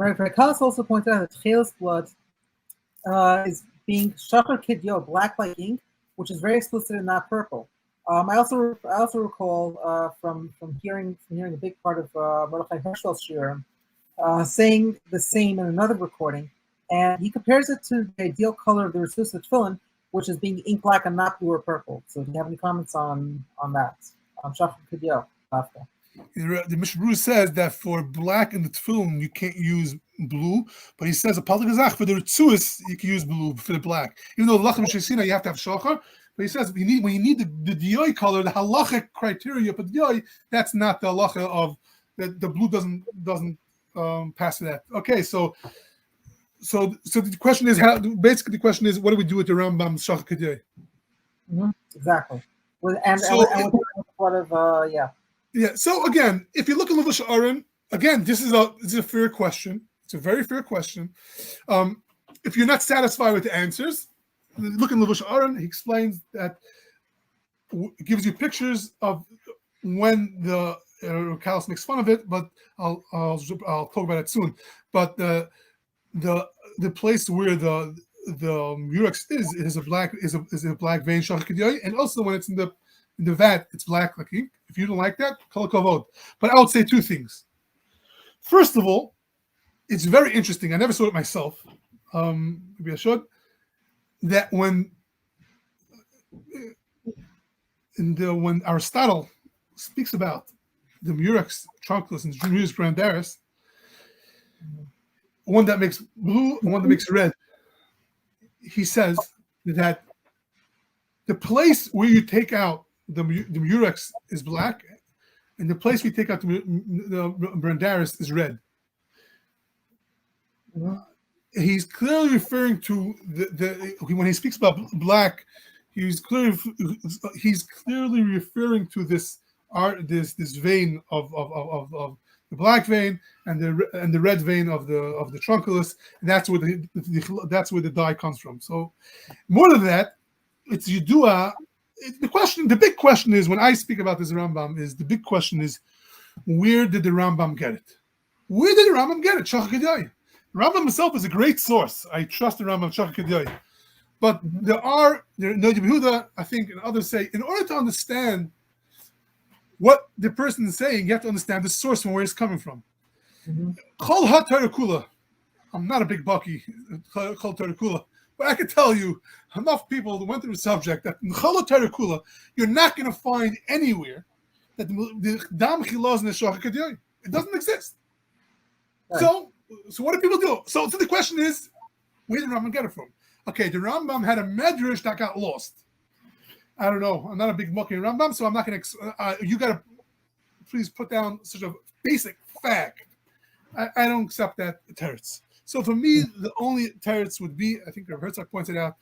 Right. Kallus also pointed out that Tcheil's blood is being Shachor KiDyo, black like ink, which is very explicit and not purple. I also recall from hearing a big part of Mordechai Herschel's shiur saying the same in another recording, and he compares it to the ideal color of the Resus tefillin, which is being ink black and not blue or purple. So, do you have any comments on that? Shachor KiDyo, after. The Mishnah says that for black in the tefillin you can't use blue, but he says a pasuk gazach for the Ritzuis you can use blue for the black. Even though the lachem shesina you have to have shachar, but he says when you need the diyoi color, the halachic criteria for diyoi, that's not the halacha of that. The blue doesn't pass that. Okay, so the question is basically the question is what do we do with the Rambam Shachor KiDyo? Exactly. With what of Yeah. So again, if you look at Levush Aaron, again, this is a fair question. It's a very fair question. If you're not satisfied with the answers, look at Levush Aaron. He explains that it gives you pictures of when the Kallus makes fun of it, but I'll talk about it soon. But the place where the murex is a black vein Shachor KiDyo, and also when it's in the vat, it's black like ink. If you don't like that, kol kavod. But I would say two things. First of all, it's very interesting. I never saw it myself. Maybe I should. That when Aristotle speaks about the murex trunculus and the murex grandaris, one that makes blue and one that makes red, he says that the place where you take out the murex is black, and the place we take out the brandaris is red. He's clearly referring to when he speaks about black, he's clearly referring to this vein of the black vein and the red vein of the trunculus. And that's where the dye comes from. So more than that, it's Yidua. The big question is, when I speak about this Rambam, the big question is, where did the Rambam get it? Where did the Rambam get it? Shachor KiDyo. Rambam himself is a great source. I trust the Rambam Shachor KiDyo. But there Yehuda, I think, and others say, in order to understand what the person is saying, you have to understand the source from where it's coming from. Kol ha-Torah kula. I'm not a big bucky, Kol Torah kula. But I can tell you, enough people that went through the subject that in Chol Torah Kula, you're not going to find anywhere that the Dam Chilaz in the Shachor KiDyo. It doesn't exist. Right. So what do people do? So the question is, where did the Rambam get it from? Okay, the Rambam had a medrash that got lost. I don't know. I'm not a big mucky Rambam, so I'm not going to. You got to please put down such a basic fact. I don't accept that teretz. So for me, the only teretz would be, I think Herzog pointed out,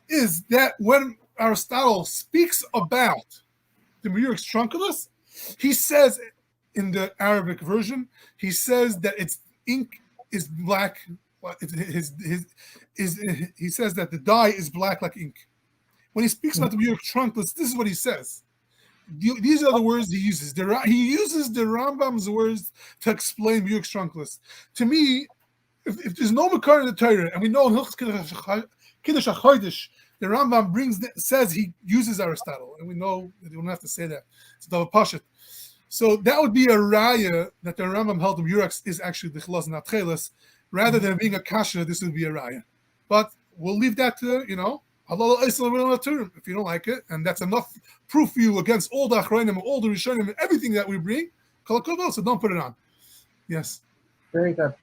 is that when Aristotle speaks about the murex trunculus, he says in the Arabic version, he says that its ink is black. He says that the dye is black like ink. When he speaks about the murex trunculus, this is what he says. These are the words he uses. He uses the Rambam's words to explain murex trunculus. To me, if there's no makar in the Torah, and we know in Hilchos Kiddush HaChodesh, the Rambam says he uses Aristotle, and we know that you don't have to say that. It's double pashut. So that would be a raya that the Rambam held the murex is actually the chilaz not chelas, rather than being a kasha. This would be a raya. But we'll leave that to if you don't like it, and that's enough proof for you against all the achronim, all the rishonim, and everything that we bring. So don't put it on. Yes. Very good.